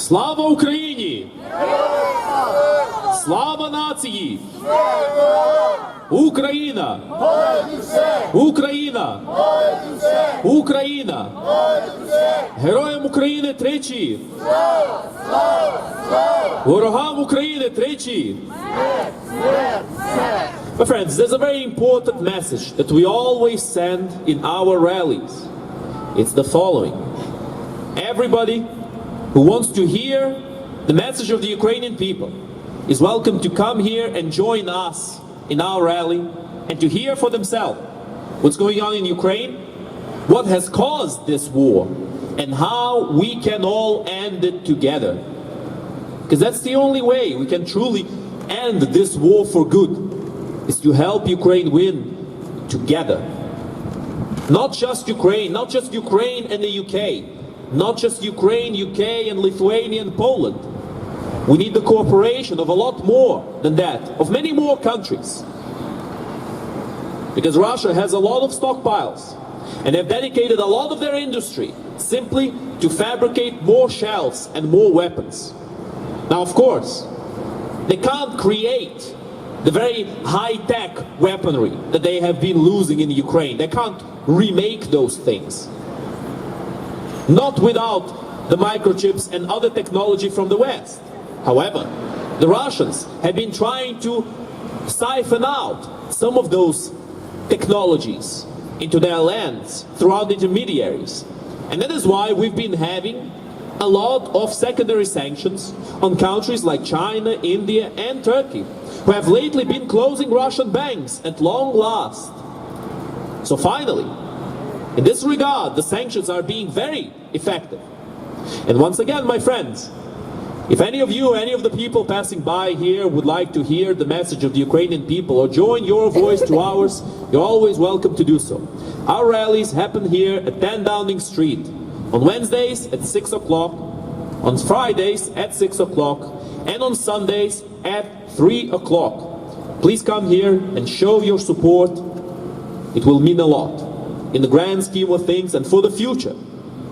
Слава Україні! Слава нації! Україна! Україна! Україна! Героям України тричі! Ворогам України тричі! My friends, there's a very important message that we always send in our rallies. It's the following. Everybody who wants to hear the message of the Ukrainian people is welcome to come here and join us in our rally and to hear for themselves what's going on in Ukraine, what has caused this war, and how we can all end it together. Because that's the only way we can truly end this war for good, is to help Ukraine win together. Not just Ukraine and the UK, not just Ukraine, UK and Lithuania and Poland. We need the cooperation of a lot more than that, of many more countries. Because Russia has a lot of stockpiles and have dedicated a lot of their industry simply to fabricate more shells and more weapons. Now, of course, they can't create the very high-tech weaponry that they have been losing in Ukraine. They can't remake those things. Not without the microchips and other technology from the West. However, the Russians have been trying to siphon out some of those technologies into their lands throughout intermediaries. And that is why we've been having a lot of secondary sanctions on countries like China, India, and Turkey, who have lately been closing Russian banks at long last. So finally, in this regard, the sanctions are being very effective. And once again, my friends, if any of you, any of the people passing by here would like to hear the message of the Ukrainian people or join your voice to ours, you're always welcome to do so. Our rallies happen here at 10 Downing Street on Wednesdays at 6 o'clock, on Fridays at 6 o'clock, and on Sundays at 3 o'clock. Please come here and show your support. It will mean a lot in the grand scheme of things and for the future,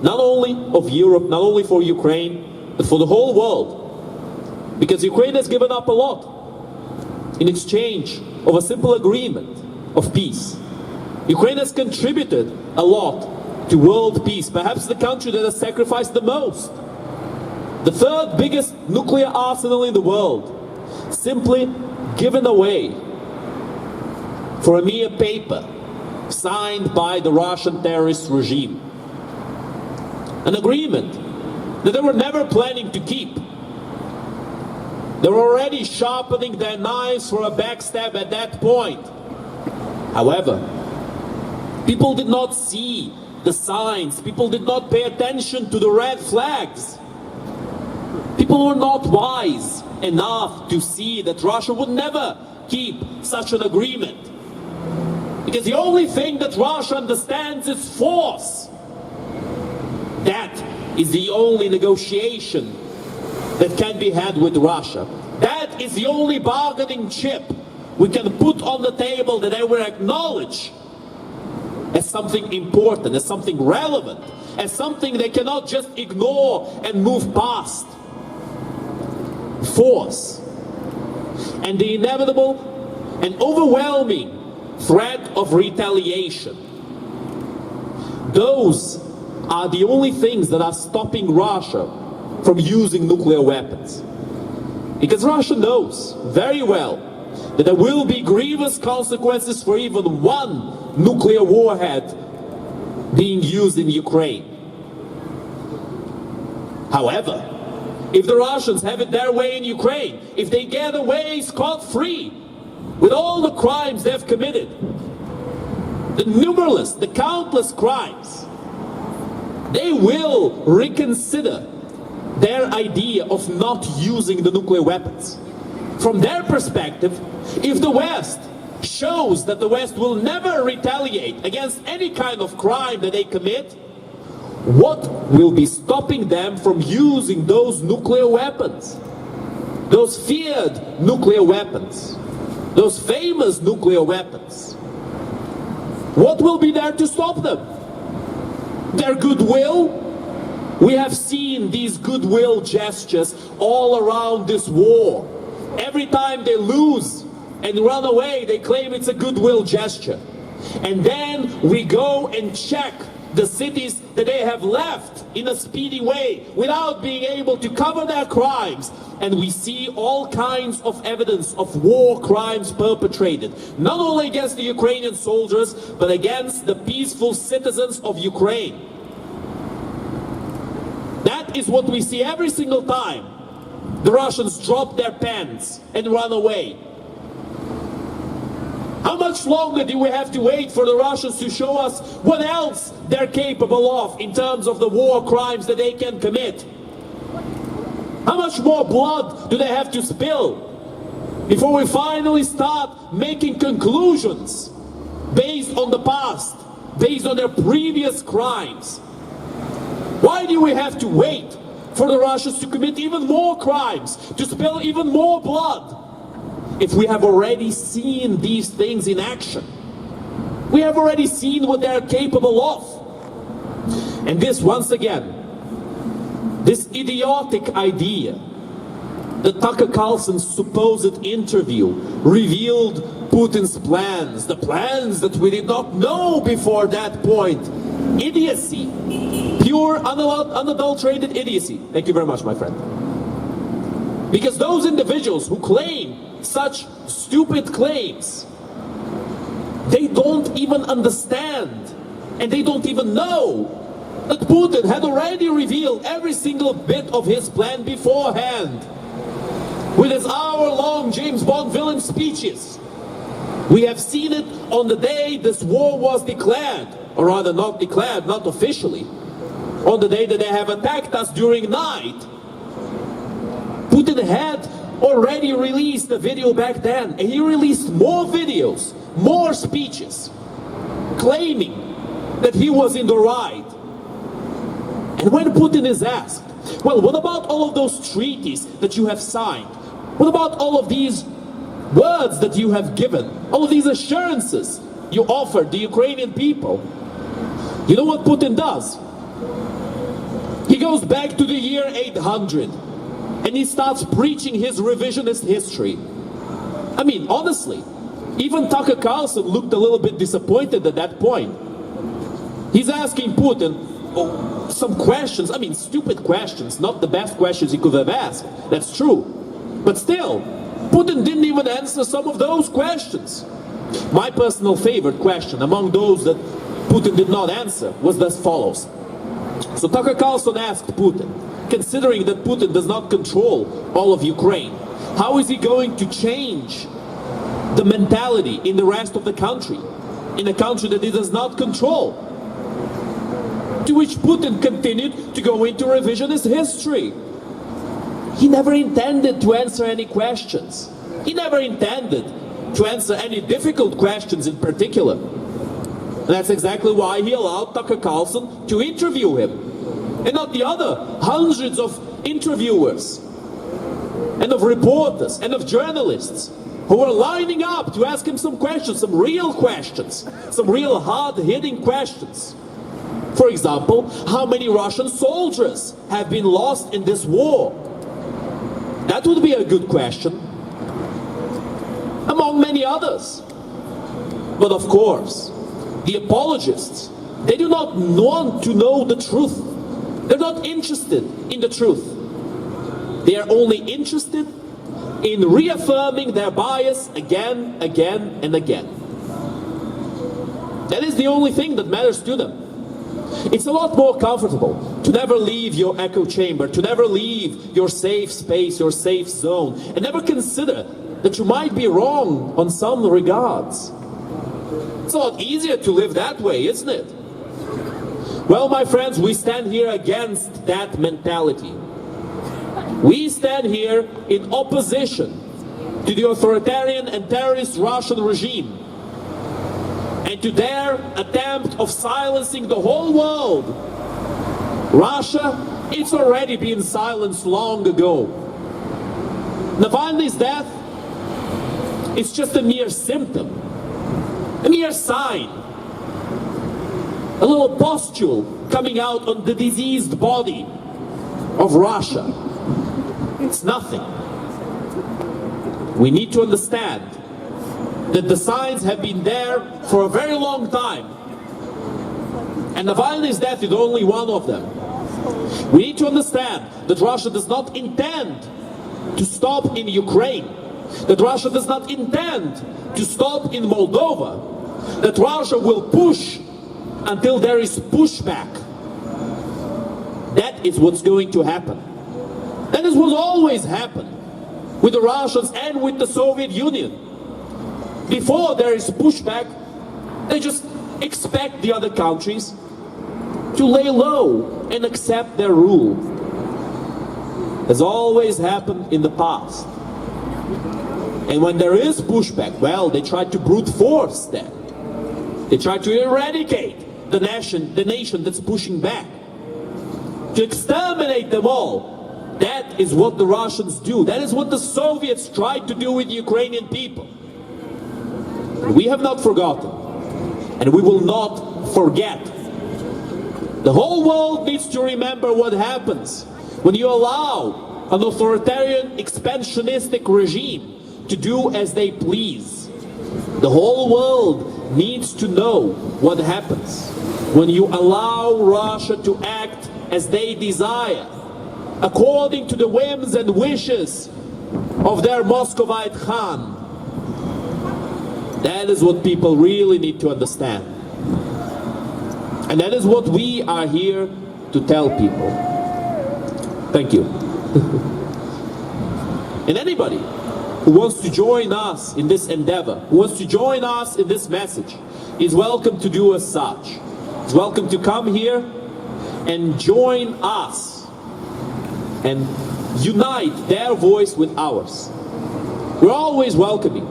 not only of Europe, not only for Ukraine, but for the whole world. Because Ukraine has given up a lot in exchange of a simple agreement of peace. Ukraine has contributed a lot to world peace, perhaps the country that has sacrificed the most. The third biggest nuclear arsenal in the world, simply given away for a mere paper signed by the Russian terrorist regime. An agreement that they were never planning to keep. They were already sharpening their knives for a backstab at that point. However, people did not see the signs. People did not pay attention to the red flags. People were not wise enough to see that Russia would never keep such an agreement. Because the only thing that Russia understands is force. That is the only negotiation that can be had with Russia. That is the only bargaining chip we can put on the table that they will acknowledge as something important, as something relevant, as something they cannot just ignore and move past. Force and the inevitable and overwhelming threat of retaliation. Those are the only things that are stopping Russia from using nuclear weapons. Because Russia knows very well that there will be grievous consequences for even one nuclear warhead being used in Ukraine. However, if the Russians have it their way in Ukraine, if they get away scot-free with all the crimes they've committed, the countless crimes, they will reconsider their idea of not using the nuclear weapons. From their perspective, if the West shows that the West will never retaliate against any kind of crime that they commit, what will be stopping them from using those nuclear weapons? Those feared nuclear weapons, those famous nuclear weapons. What will be there to stop them? Their goodwill? We have seen these goodwill gestures all around this war. Every time they lose and run away, they claim it's a goodwill gesture. And then we go and check the cities that they have left in a speedy way without being able to cover their crimes. And we see all kinds of evidence of war crimes perpetrated, not only against the Ukrainian soldiers, but against the peaceful citizens of Ukraine. That is what we see every single time the Russians drop their pens and run away. How much longer do we have to wait for the Russians to show us what else they're capable of in terms of the war crimes that they can commit? How much more blood do they have to spill before we finally start making conclusions based on the past, based on their previous crimes? Why do we have to wait for the Russians to commit even more crimes, to spill even more blood, if we have already seen these things in action? We have already seen what they're capable of. And this, once again, this idiotic idea that Tucker Carlson's supposed interview revealed Putin's plans, the plans that we did not know before that point. Idiocy. Pure, unadulterated idiocy. Thank you very much, my friend. Because those individuals who claim such stupid claims, they don't even understand, and they don't even know that Putin had already revealed every single bit of his plan beforehand with his hour-long James Bond villain speeches. We have seen it on the day this war was declared, or rather not declared, not officially, on the day that they have attacked us during night. Putin had already released a video back then, and he released more videos, more speeches, claiming that he was in the right. And when Putin is asked, well, what about all of those treaties that you have signed? What about all of these words that you have given? All of these assurances you offered the Ukrainian people? You know what Putin does? He goes back to the year 800 and he starts preaching his revisionist history. I mean, honestly, even Tucker Carlson looked a little bit disappointed at that point. He's asking Putin some questions, I mean, stupid questions, not the best questions he could have asked. That's true. But still, Putin didn't even answer some of those questions. My personal favorite question among those that Putin did not answer was as follows. So Tucker Carlson asked Putin, considering that Putin does not control all of Ukraine, how is he going to change the mentality in the rest of the country, in a country that he does not control? To which Putin continued to go into revisionist history. He never intended to answer any questions. He never intended to answer any difficult questions in particular. And that's exactly why he allowed Tucker Carlson to interview him, and not the other hundreds of interviewers and of reporters and of journalists who were lining up to ask him some questions, some real hard-hitting questions. For example, how many Russian soldiers have been lost in this war? That would be a good question, among many others. But of course, the apologists, they do not want to know the truth. They're not interested in the truth. They are only interested in reaffirming their bias again, and again. That is the only thing that matters to them. It's a lot more comfortable to never leave your echo chamber, to never leave your safe space, your safe zone, and never consider that you might be wrong on some regards. It's a lot easier to live that way, isn't it? Well, my friends, we stand here against that mentality. We stand here in opposition to the authoritarian and terrorist Russian regime, and to their attempt of silencing the whole world. Russia, it's already been silenced long ago. Navalny's death is just a mere symptom, a mere sign a little pustule coming out on the diseased body of Russia. It's nothing. We need to understand that the signs have been there for a very long time. And Navalny's death is only one of them. We need to understand that Russia does not intend to stop in Ukraine, that Russia does not intend to stop in Moldova, that Russia will push until there is pushback. That is what's going to happen. That is what always happened with the Russians and with the Soviet Union. Before there is pushback, they just expect the other countries to lay low and accept their rule. Has always happened in the past. And when there is pushback, well, they try to brute force that. They try to eradicate the nation that's pushing back, to exterminate them all. That is what the Russians do. That is what the Soviets tried to do with the Ukrainian people. We have not forgotten, and we will not forget. The whole world needs to remember what happens when you allow an authoritarian, expansionistic regime to do as they please. The whole world needs to know what happens when you allow Russia to act as they desire, according to the whims and wishes of their Muscovite Khan. That is what people really need to understand. And that is what we are here to tell people. Thank you. And anybody who wants to join us in this endeavor, who wants to join us in this message, is welcome to do as such. Is welcome to come here and join us and unite their voice with ours. We're always welcoming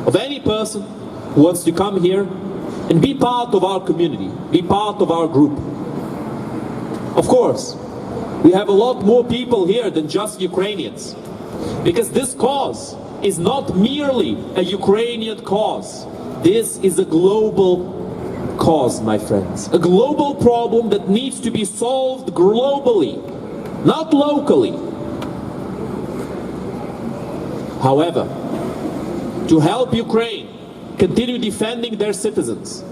of any person who wants to come here and be part of our community, be part of our group. Of course, we have a lot more people here than just Ukrainians, because this cause is not merely a Ukrainian cause. This is a global cause, my friends. A global problem that needs to be solved globally, not locally. However, to help Ukraine continue defending their citizens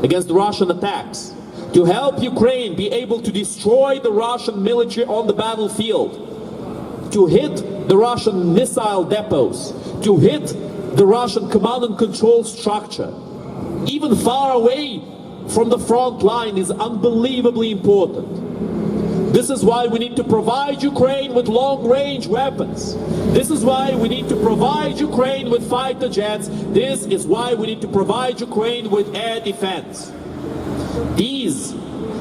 against Russian attacks, to help Ukraine be able to destroy the Russian military on the battlefield, to hit the Russian missile depots, to hit the Russian command and control structure, even far away from the front line, is unbelievably important. This is why we need to provide Ukraine with long-range weapons. This is why we need to provide Ukraine with fighter jets. This is why we need to provide Ukraine with air defense. These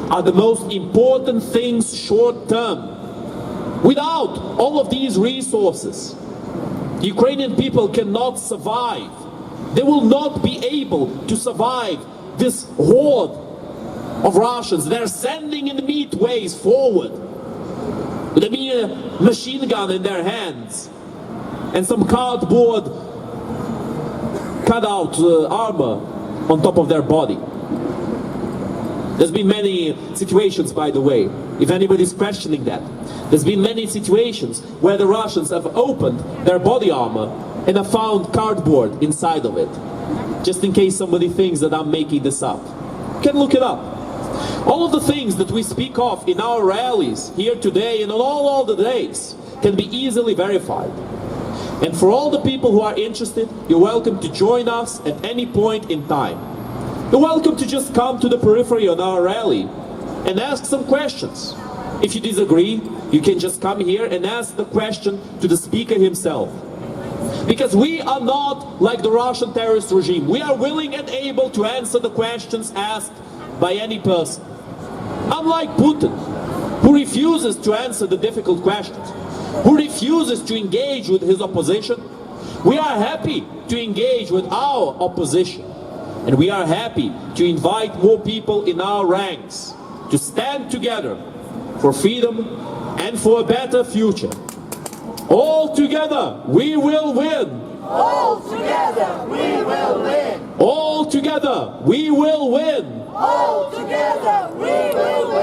are the most important things short-term. Without all of these resources, the Ukrainian people cannot survive. They will not be able to survive this horde of Russians. They're sending in meat ways forward with a mere machine gun in their hands and some cardboard cutout armor on top of their body. There's been many situations, by the way, if anybody's questioning that. There's been many situations where the Russians have opened their body armor and have found cardboard inside of it. Just in case somebody thinks that I'm making this up. You can look it up. All of the things that we speak of in our rallies here today and on all the days can be easily verified. And for all the people who are interested, you're welcome to join us at any point in time. You're welcome to just come to the periphery on our rally and ask some questions. If you disagree, you can just come here and ask the question to the speaker himself. Because we are not like the Russian terrorist regime. We are willing and able to answer the questions asked by any person. Unlike Putin, who refuses to answer the difficult questions, who refuses to engage with his opposition, we are happy to engage with our opposition. And we are happy to invite more people in our ranks to stand together for freedom and for a better future. All together, we will win! All together, we will win! All together, we will win. All together, we will win.